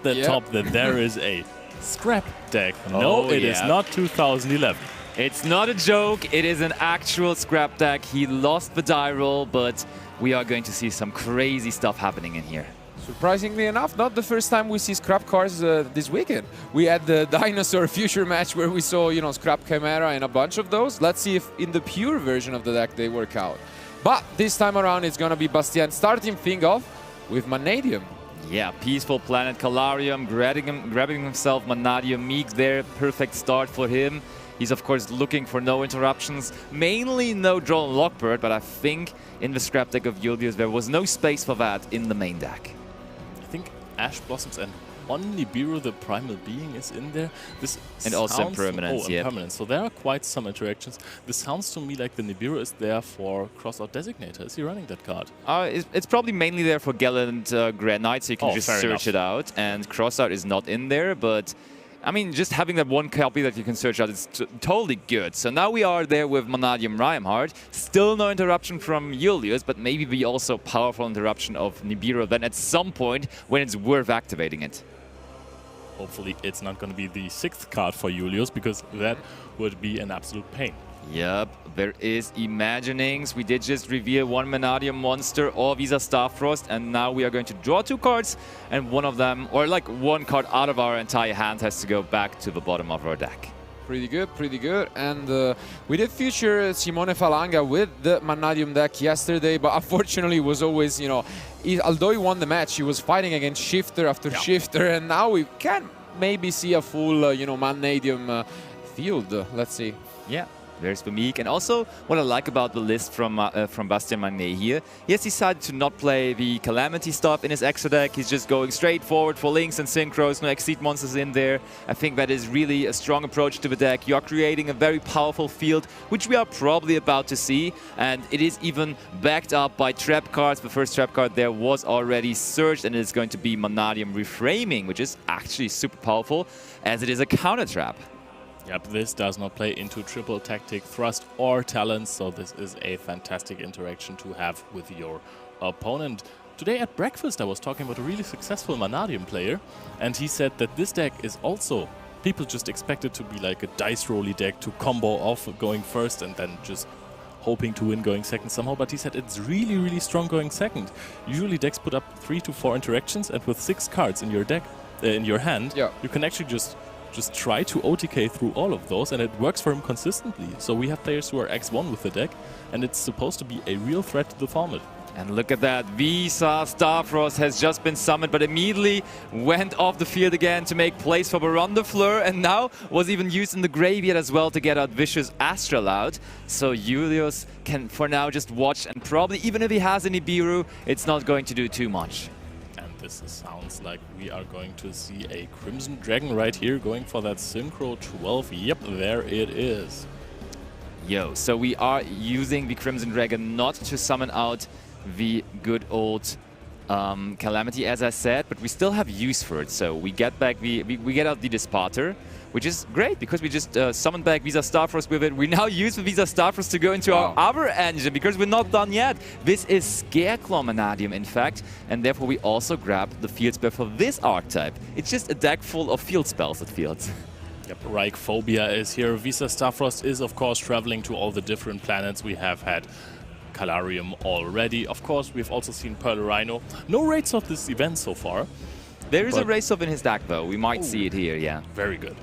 the top that there is a scrap deck. No, it is not 2011. It's not a joke, it is an actual scrap deck. He lost the die roll, but we are going to see some crazy stuff happening in here. Surprisingly enough, not the first time we see scrap cards this weekend. We had the Dinosaur Future match where we saw, you know, scrap Chimera and a bunch of those. Let's see if in the pure version of the deck they work out. But this time around it's gonna be Bastien starting thing off with Mannadium. Yeah, Peaceful Planet, Calarium, grabbing himself Mannadium, Meek there, perfect start for him. He's of course looking for no interruptions, mainly no draw on Lockbird, but I think in the scrap deck of Julius there was no space for that in the main deck. I think Ash Blossoms and on Nibiru, the Primal Being is in there. This and also Impermanence, yeah. Impermanence. So there are quite some interactions. This sounds to me like the Nibiru is there for Crossout Designator. Is he running that card? It's probably mainly there for Gallant Grand Knight, so you can just search it out. And Crossout is not in there, but I mean, just having that one copy that you can search out is totally good. So now we are there with Mannadium Reinhardt. Still no interruption from Julius, but maybe the also powerful interruption of Nibiru then at some point when it's worth activating it. Hopefully it's not going to be the 6th card for Julius, because that would be an absolute pain. Yep, there is Imaginings. We did just reveal one Mannadium monster or Visa Starfrost, and now we are going to draw 2 cards, and one of them, or like one card out of our entire hand, has to go back to the bottom of our deck. Pretty good, pretty good. And we did feature Simone Falanga with the Mannadium deck yesterday, but unfortunately was always, you know, although he won the match, he was fighting against shifter after shifter, and now we can maybe see a full, you know, Mannadium field. Let's see. Yeah. There's the Meek, and also what I like about the list from Bastien Magnet here, he has decided to not play the Calamity stuff in his extra deck. He's just going straight forward for links and synchros, no Exceed monsters in there. I think that is really a strong approach to the deck. You are creating a very powerful field, which we are probably about to see, and it is even backed up by trap cards. The first trap card there was already searched, and it is going to be Mannadium Reframing, which is actually super powerful, as it is a counter trap. Yep, this does not play into triple tactic, thrust, or talents, so this is a fantastic interaction to have with your opponent. Today at breakfast I was talking about a really successful Mannadium player, and he said that this deck is also, people just expect it to be like a dice rolly deck to combo off going first and then just hoping to win going second somehow, but he said it's really, really strong going second. Usually decks put up 3 to 4 interactions, and with 6 cards in your deck, in your hand, you can actually just try to OTK through all of those, and it works for him consistently. So we have players who are X1 with the deck, and it's supposed to be a real threat to the format. And look at that, Visa Starfrost has just been summoned, but immediately went off the field again to make place for Baron de Fleur, and now was even used in the graveyard as well to get out Vicious Astral out. So Julius can for now just watch, and probably even if he has any Nibiru, it's not going to do too much. This sounds like we are going to see a Crimson Dragon right here, going for that Synchro 12. Yep, there it is. Yo, so we are using the Crimson Dragon not to summon out the good old Calamity, as I said, but we still have use for it. So we get back we get out the Disparter, which is great because we just summoned back Visa Starfrost with it. We now use the Visa Starfrost to go into our other engine because we're not done yet. This is Scareclaw Mannadium, in fact, and therefore we also grab the field spell for this archetype. It's just a deck full of field spells, it feels. Yep, Reich Phobia is here. Visa Starfrost is, of course, traveling to all the different planets. We have had Calarium already. Of course, we've also seen Pearl Rhino. No raids of this event so far. There is a race of in his deck, though. We might see it here, yeah. Very good.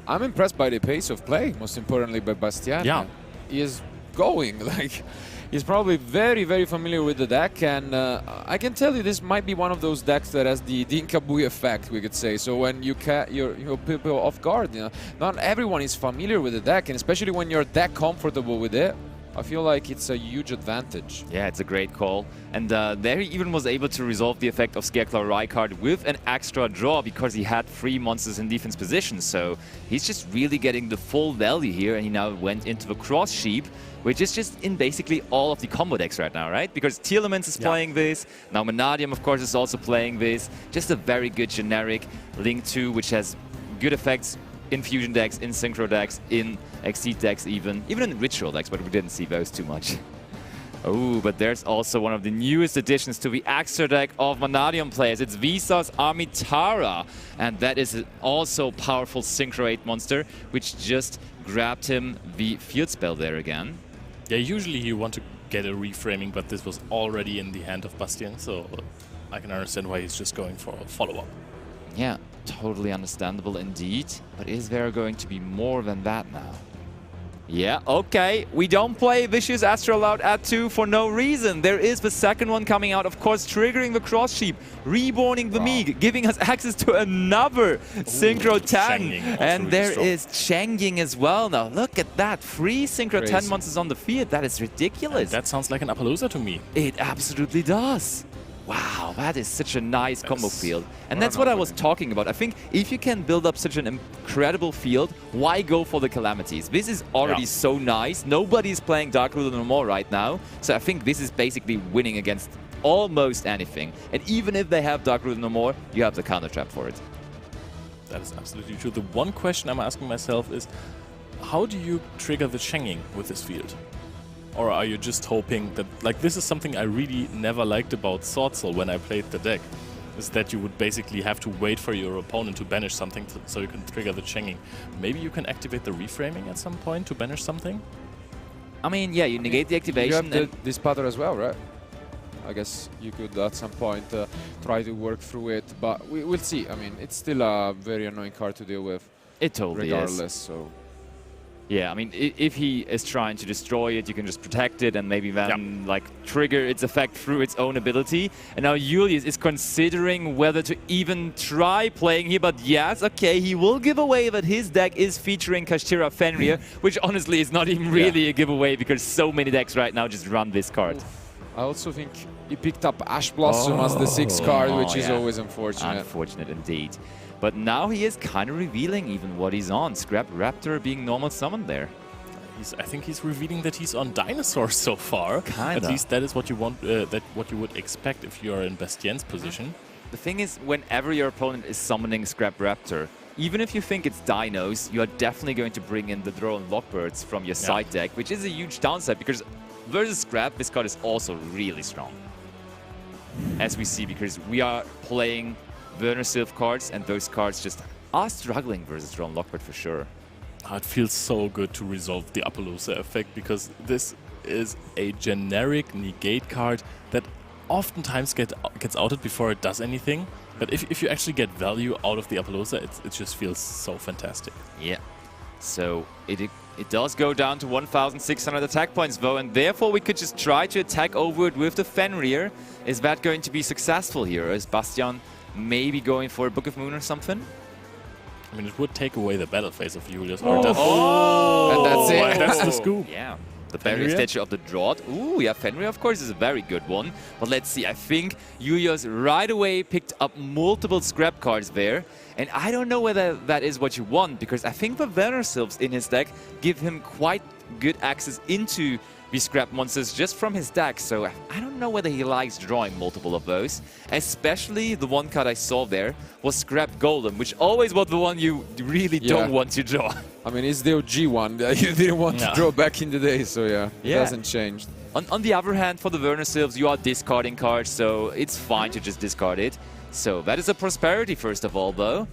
I'm impressed by the pace of play, most importantly by Bastien. Yeah. He is going, like, he's probably very, very familiar with the deck, and I can tell you this might be one of those decks that has the Dinkabui effect, we could say. So when you you're people off guard, you know, not everyone is familiar with the deck, and especially when you're that comfortable with it, I feel like it's a huge advantage. Yeah, it's a great call. And there he even was able to resolve the effect of Scareclaw Rykard with an extra draw because he had 3 monsters in defense position. So he's just really getting the full value here, and he now went into the Cross Sheep, which is just in basically all of the combo decks right now, right? Because Telements is playing this, now Mannadium, of course, is also playing this. Just a very good generic Link 2, which has good effects in fusion decks, in synchro decks, in exceed decks even in ritual decks, but we didn't see those too much. Oh, but there's also one of the newest additions to the extra deck of Mannadium players. It's Visa's Amitara, and that is also powerful Synchro 8 monster, which just grabbed him the field spell there again. Yeah, usually you want to get a reframing, but this was already in the hand of Bastien, so I can understand why he's just going for a follow-up. Yeah, totally understandable indeed. But is there going to be more than that now? Yeah, okay. We don't play Vicious Astral out at 2 for no reason. There is the second one coming out, of course, triggering the Cross Sheep, reborning the Meeg, giving us access to another Synchro 10. And there is Changying as well now. Look at that. 3 Synchro 10 monsters on the field. That is ridiculous. And that sounds like an Appaloosa to me. It absolutely does. Wow, that is such a nice combo field. And that's what I was talking about. I think if you can build up such an incredible field, why go for the Calamities? This is already so nice. Nobody's playing Dark Ruler no more right now. So I think this is basically winning against almost anything. And even if they have Dark Ruler no more, you have the counter trap for it. That is absolutely true. The one question I'm asking myself is, how do you trigger the Changying with this field? Or are you just hoping that, like, this is something I really never liked about Sword Soul when I played the deck, is that you would basically have to wait for your opponent to banish something so you can trigger the Changying. Maybe you can activate the reframing at some point to banish something? I mean, yeah, you negate the activation. You have this pattern as well, right? I guess you could at some point try to work through it, but we'll see. I mean, it's still a very annoying card to deal with. It totally regardless, is. So. Yeah, I mean, if he is trying to destroy it, you can just protect it and maybe then like trigger its effect through its own ability. And now Julius is considering whether to even try playing here, but yes, okay, he will give away that his deck is featuring Kashtira Fenrir, which honestly is not even really a giveaway because so many decks right now just run this card. I also think he picked up Ash Blossom as the 6th card, which is always unfortunate. Unfortunate indeed. But now he is kind of revealing even what he's on. Scrap Raptor being normal summoned there. I think he's revealing that he's on Dinosaur so far. Kinda. At least that is what you want. What you would expect if you are in Bastien's position. The thing is, whenever your opponent is summoning Scrap Raptor, even if you think it's Dinos, you are definitely going to bring in the Drone Lockbirds from your side deck, which is a huge downside because versus Scrap, this card is also really strong. As we see, because we are playing Werner Sylph cards, and those cards just are struggling versus Drone Lockbird for sure. It feels so good to resolve the Appaloosa effect, because this is a generic negate card that oftentimes gets outed before it does anything. But if you actually get value out of the Appaloosa, it just feels so fantastic. Yeah. So it does go down to 1,600 attack points though, and therefore we could just try to attack over it with the Fenrir. Is that going to be successful here? Or is Bastien maybe going for a Book of Moon or something? I mean, it would take away the battle phase of Julius. And that's it. That's the scoop. Yeah. The Fenrir Statue of the Drought. Ooh, yeah, Fenrir, of course, is a very good one. But let's see. I think Julius right away picked up multiple scrap cards there. And I don't know whether that is what you want, because I think the Werner Sylphs in his deck give him quite good access into the scrap monsters just from his deck. So I don't know whether he likes drawing multiple of those. Especially the one card I saw there was Scrap Golem, which always was the one you really don't want to draw. I mean, it's the OG one that you didn't want to draw back in the day, so it hasn't changed. On the other hand, for the Werner Sylphs, you are discarding cards, so it's fine to just discard it. So that is a Prosperity, first of all, though.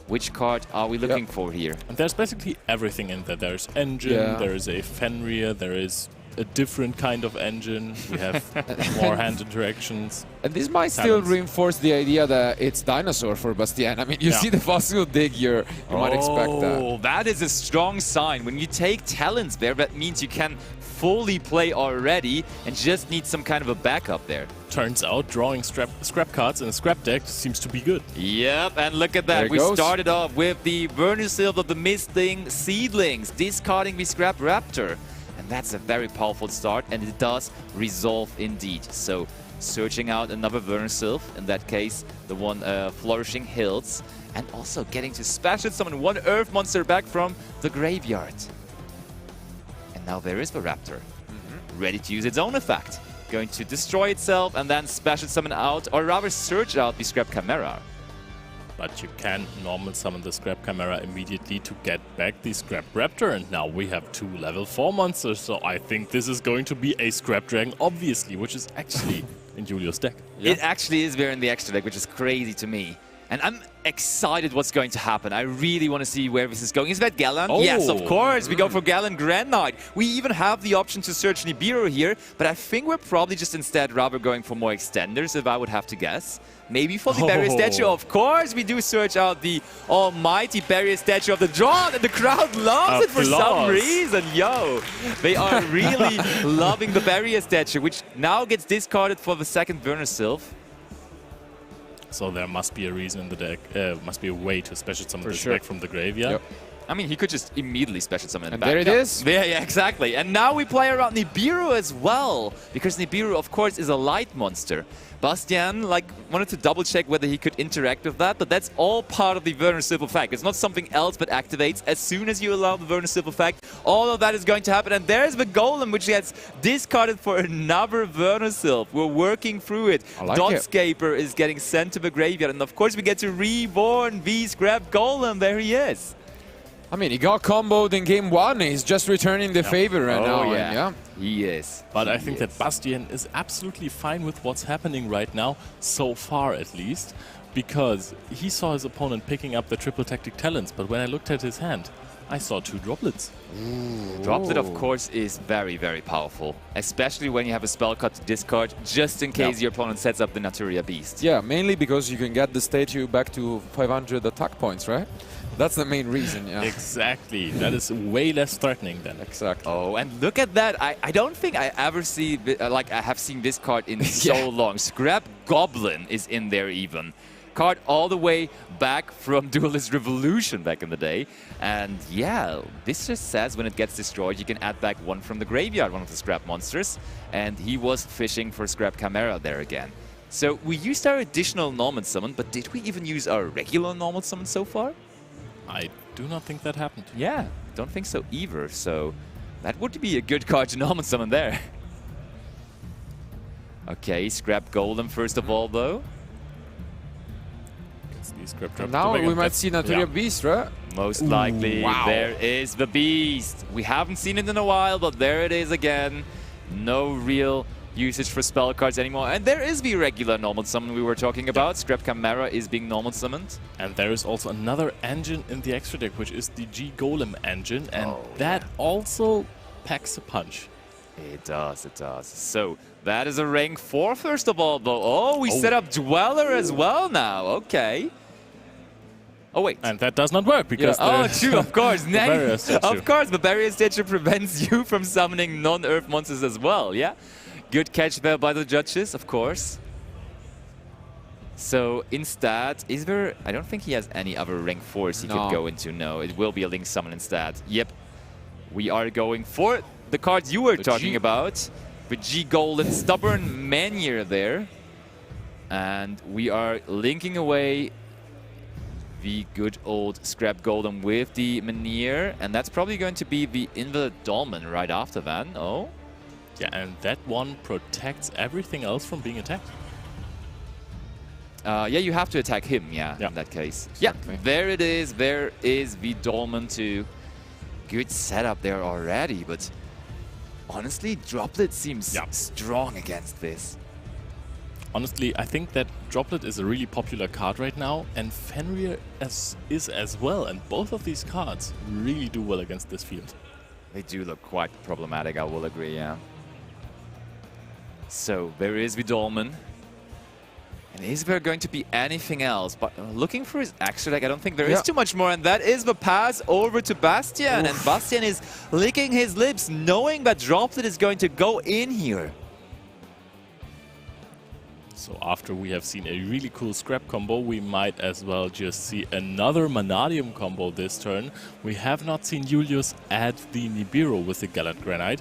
Which card are we looking for here? And there's basically everything in there. There's Engine, there is a Fenrir, there is a different kind of engine. We have more hand interactions. And this might still reinforce the idea that it's Dinosaur for Bastien. I mean, you see the fossil dig here, you might expect that. Oh, that is a strong sign. When you take Talents there, that means you can fully play already and just need some kind of a backup there. Turns out drawing scrap cards in a scrap deck seems to be good. Yep, and look at that. We started off with the Werner Sylph of the Misting Seedlings, discarding the Scrap Raptor. And that's a very powerful start, and it does resolve indeed. So, searching out another Werner Sylph, in that case, the one Flourishing Hills, and also getting to special summon one Earth monster back from the graveyard. And now there is the Raptor, ready to use its own effect. Going to destroy itself and then special summon out, or rather search out the Scrap Chimera. but you can normal summon the Scrap Chimera immediately to get back the Scrap Raptor, and now we have 2 level 4 monsters, so I think this is going to be a Scrap Dragon, obviously, which is actually in Julius' deck. Yeah. It actually is there in the extra deck, which is crazy to me. And I'm excited what's going to happen. I really want to see where this is going. Is that Gallant? Oh. Yes, of course. We go for Gallant Grand Knight. We even have the option to search Nibiru here, but I think we're probably just instead rather going for more extenders, if I would have to guess. Maybe for the Barrier Statue. Of course, we do search out the almighty Barrier Statue of the Dawn, and the crowd loves it for some reason. Yo, they are really loving the Barrier Statue, which now gets discarded for the second Burner Sylph. So there must be a reason in the deck, must be a way to special summon this deck from the graveyard. Yep. I mean, he could just immediately special summon it and back. there it is. Yeah, exactly. And now we play around Nibiru as well, because Nibiru, of course, is a light monster. Bastian, wanted to double-check whether he could interact with that, but that's all part of the Burner Sylph effect. It's not something else that activates. As soon as you allow the Burner Sylph effect, all of that is going to happen. And there's the Golem, which gets discarded for another Burner Sylph. We're working through it. Dotscaper is getting sent to the graveyard. And of course, we get to reborn the Scrap Golem. There he is. I mean, he got comboed in game 1. He's just returning the favor right now. Yeah. He is. But I think that Bastian is absolutely fine with what's happening right now, so far at least, because he saw his opponent picking up the triple tactic talents, but when I looked at his hand, I saw 2 droplets. Droplet, of course, is very, very powerful, especially when you have a spell cut to discard, just in case your opponent sets up the Naturia Beast. Yeah, mainly because you can get the statue back to 500 attack points, right? That's the main reason, yeah. Exactly. That is way less threatening then. Exactly. Oh, and look at that. I don't think I ever see, I have seen this card in so long. Scrap Goblin is in there even. Card all the way back from Duelist Revolution back in the day. And yeah, this just says when it gets destroyed, you can add back 1 from the graveyard, one of the Scrap monsters. And he was fishing for Scrap Chimera there again. So we used our additional normal summon, but did we even use our regular normal summon so far? I do not think that happened. Yeah, don't think so either. So that would be a good card to normal summon there. Okay, Scrap Golem first of all, though. Now we might see Naturia Beast, right? Most likely. There is the Beast. We haven't seen it in a while, but there it is again. No real usage for spell cards anymore. And there is the regular normal summon we were talking about. Scrap Chimera is being normal summoned. And there is also another engine in the extra deck, which is the G Golem engine, and that also packs a punch. It does, it does. So that is a rank 4 first of all, though. Oh, we set up Dweller as well now. Okay. Oh, wait. And that does not work because true, of course. Of course, the Barrier Statue prevents you from summoning non-Earth monsters as well, yeah? Good catch there by the judges, of course. So instead, is there... I don't think he has any other rank 4s he could go into. No, it will be a Link summon instead. Yep. We are going for the cards you were talking about. The G Golden Stubborn Manier there. And we are linking away the good old Scrap Golden with the Manier. And that's probably going to be the Invalid Dolmen right after that. Oh. Yeah, and that one protects everything else from being attacked. Yeah, you have to attack him, in that case. Exactly. Yeah, there it is. There is the Dolmen too. Good setup there already, but honestly, Droplet seems strong against this. Honestly, I think that Droplet is a really popular card right now, and Fenrir is as well, and both of these cards really do well against this field. They do look quite problematic, I will agree, yeah. So, there is the Dolmen. And is there going to be anything else? But looking for his extra deck, I don't think there is too much more. And that is the pass over to Bastian. And Bastian is licking his lips, knowing that Droplet is going to go in here. So after we have seen a really cool Scrap combo, we might as well just see another Mannadium combo this turn. We have not seen Julius add the Nibiru with the Gallant Granite,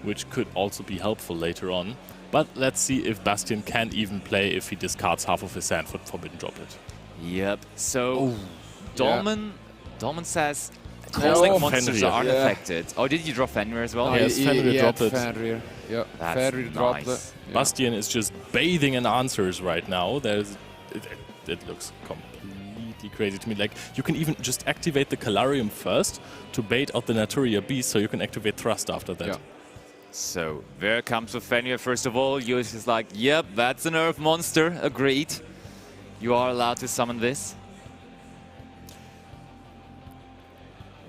which could also be helpful later on. But let's see if Bastian can even play if he discards half of his hand for Forbidden Droplet. Yep. So Dolmen says Cosmic monsters aren't affected. Oh, did you draw Fenrir as well? Yes, Fenrir Droplet. Fenrir. Yeah, Fenrir Droplet. Yeah. Bastian is just bathing in answers right now. It looks completely completely crazy to me. Like, you can even just activate the Calarium first to bait out the Naturia Beast, so you can activate Thrust after that. Yeah. So, there comes with Fenrir first of all. Julius is like, yep, that's an Earth monster, agreed. You are allowed to summon this.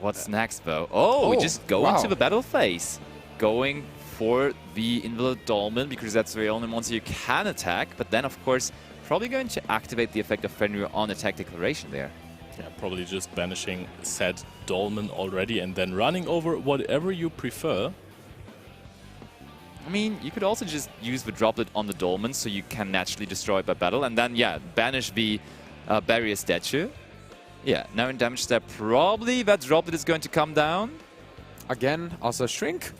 What's next, though? Oh, we just go into the battle phase. Going for the Invalid Dolmen, because that's the only monster you can attack. But then, of course, probably going to activate the effect of Fenrir on Attack Declaration there. Yeah, probably just banishing said Dolmen already and then running over whatever you prefer. I mean, you could also just use the droplet on the Dolmen so you can naturally destroy it by battle. And then, yeah, banish the Barrier Statue. Yeah, now in damage step, probably that droplet is going to come down. Again, also shrink.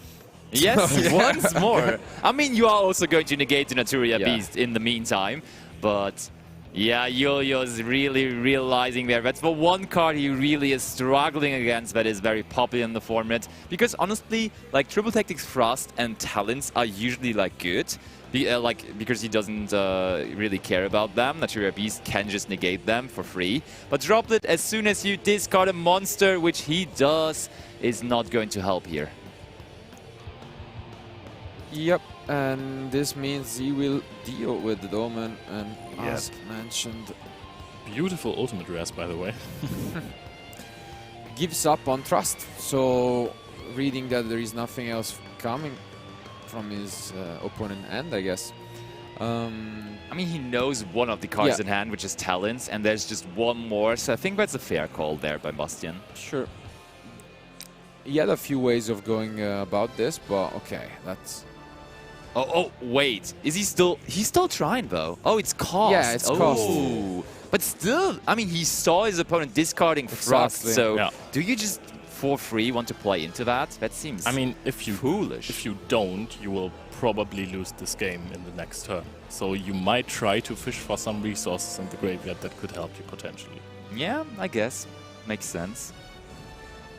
Yes, once more. I mean, you are also going to negate the Naturia Beast in the meantime. But, yeah, Yo-Yo is really realizing there. That's the one card he really is struggling against that is very popular in the format. Because, honestly, like, Triple Tactics Thrust and Talents are usually, like, good. Because he doesn't really care about them. Naturia Beast can just negate them for free. But Droplet, as soon as you discard a monster, which he does, is not going to help here. Yep, and this means he will deal with the Dolmen, and as mentioned, Beautiful ultimate res, by the way. gives up on Trust. So, reading that there is nothing else coming from his opponent end, I guess. I mean, he knows one of the cards in hand, which is Talents, and there's just one more, so I think that's a fair call there by Bastian. Sure. He had a few ways of going about this, but okay, that's... Oh, wait. Is he still... He's still trying, though. Oh, it's cost. Yeah, it's cost. But still, I mean, he saw his opponent discarding Thrust, so do you just, for free, want to play into that? That seems foolish. If you don't, you will probably lose this game in the next turn. So you might try to fish for some resources in the graveyard that could help you potentially. Yeah, I guess. Makes sense.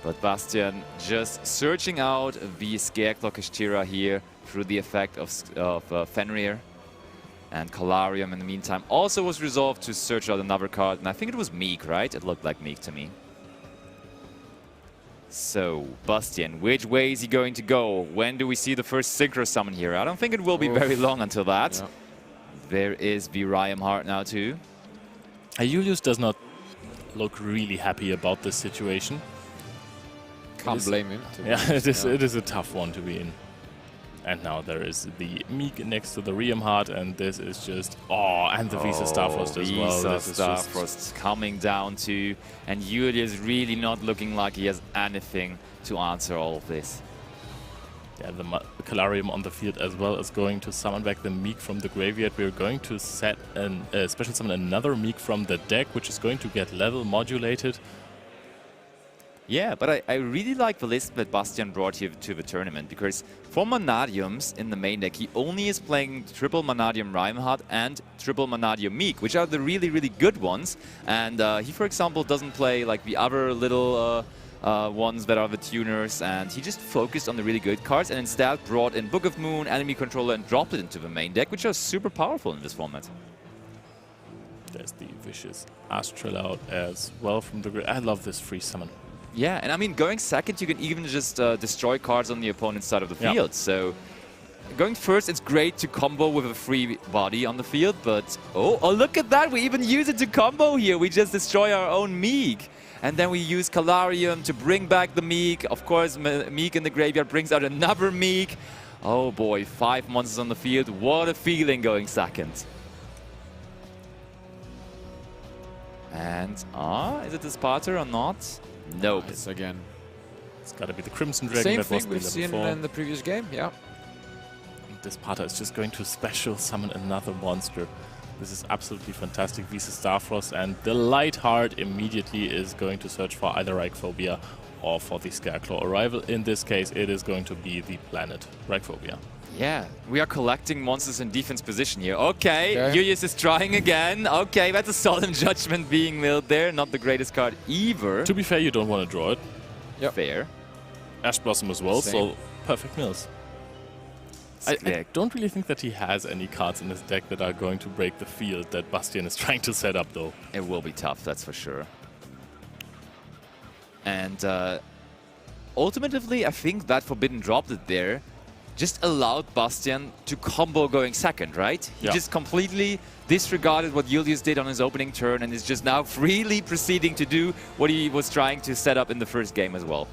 But Bastian just searching out the Scareclaw Kashtira here through the effect of Fenrir. And Calarium in the meantime also was resolved to search out another card. And I think it was Meek, right? It looked like Meek to me. So, Bastian, which way is he going to go? When do we see the first Synchro Summon here? I don't think it will be very long until that. Yeah. There is Virium Heart now too. Julius does not look really happy about this situation. Can't blame him. Yeah, it is a tough one to be in. And now there is the Meek next to the Riem Heart, and this is just... Oh, and the Visa Starfrost as well. Visa Starfrost coming down too. And Julius really not looking like he has anything to answer all of this. Yeah, the Calarium on the field as well is going to summon back the Meek from the graveyard. We're going to set a special summon another Meek from the deck, which is going to get level modulated. Yeah, but I really like the list that Bastian brought here to the tournament, because for Mannadiums in the main deck, he only is playing triple Mannadium Reinhardt and triple Mannadium Meek, which are the really, really good ones. And he, for example, doesn't play like the other little ones that are the tuners, and he just focused on the really good cards and instead brought in Book of Moon, Enemy Controller, and dropped it into the main deck, which are super powerful in this format. There's the Vicious Astral out as well from the grid. I love this free summon. Yeah, and I mean, going second, you can even just destroy cards on the opponent's side of the field. So, going first, it's great to combo with a free body on the field, but... Oh, look at that! We even use it to combo here! We just destroy our own Meek! And then we use Calarium to bring back the Meek. Of course, Meek in the graveyard brings out another Meek. Oh boy, 5 monsters on the field. What a feeling going second. And, is it the Sparta or not? Nope. Nice again. It's got to be the Crimson Dragon. Same that thing was we've seen in the previous game, yeah. This Sparta is just going to special summon another monster. This is absolutely fantastic. Visa Starfrost, and the Light Heart immediately is going to search for either Reichphobia or for the Scareclaw arrival. In this case, it is going to be the planet Reichphobia. Yeah, we are collecting monsters in defense position here. Okay, Julius is trying again. Okay, that's a solemn judgment being milled there. Not the greatest card either. To be fair, you don't want to draw it. Yep. Fair. Ash Blossom as well, so perfect mills. I don't really think that he has any cards in his deck that are going to break the field that Bastian is trying to set up, though. It will be tough, that's for sure. And ultimately, I think that Forbidden Droplet there just allowed Bastian to combo going second, right? He just completely disregarded what Julius did on his opening turn and is just now freely proceeding to do what he was trying to set up in the first game as well.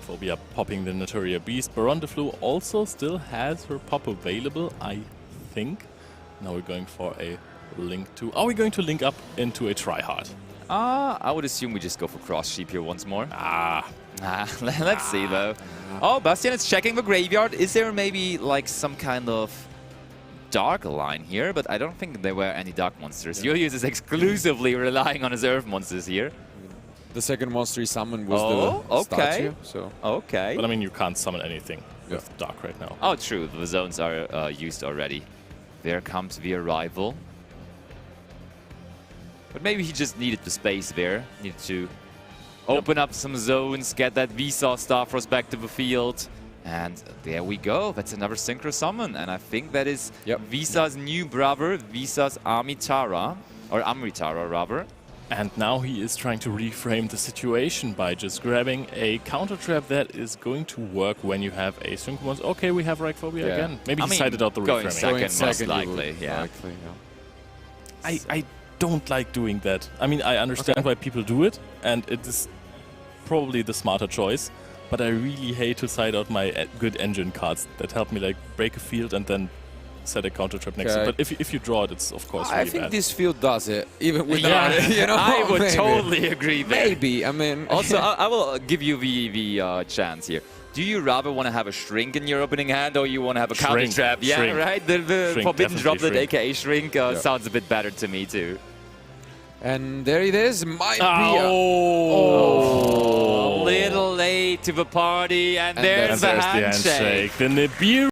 Phobia popping the Naturia Beast. Baron de Flu also still has her pop available, I think. Now we're going for a link to... Are we going to link up into a tryhard? I would assume we just go for Cross Sheep here once more. Let's see though. Oh, Bastian is checking the graveyard. Is there maybe like some kind of dark line here? But I don't think there were any dark monsters. Julius is exclusively relying on his earth monsters here. The second monster he summoned was the statue. So. Okay. But I mean, you can't summon anything with dark right now. Oh, true. The zones are used already. There comes the arrival. But maybe he just needed the space there. Needed to open up some zones, get that Visa Starfrost back to the field. And there we go. That's another Synchro Summon. And I think that is Visa's new brother, Visa's Amitara. Or Amritara, rather. And now he is trying to reframe the situation by just grabbing a counter trap that is going to work when you have a Synchro monster. Okay, we have Phobia again. Maybe he decided out the going reframing. Second, most likely, I don't like doing that. I mean, I understand why people do it, and it is probably the smarter choice, but I really hate to side out my good engine cards that help me like break a field and then set a counter trap next to it. But if you draw it, it's of course really I think bad. this field does it, even without it. You know, I would totally agree there. Maybe, I mean... Also, I will give you the chance here. Do you rather want to have a Shrink in your opening hand, or you want to have a counter trap? Yeah, Shrink. right? The Shrink, Forbidden Droplet, Shrink. aka Shrink, sounds a bit better to me too. And there it is. Might be a little late to the party, and there's the handshake. The Nibiru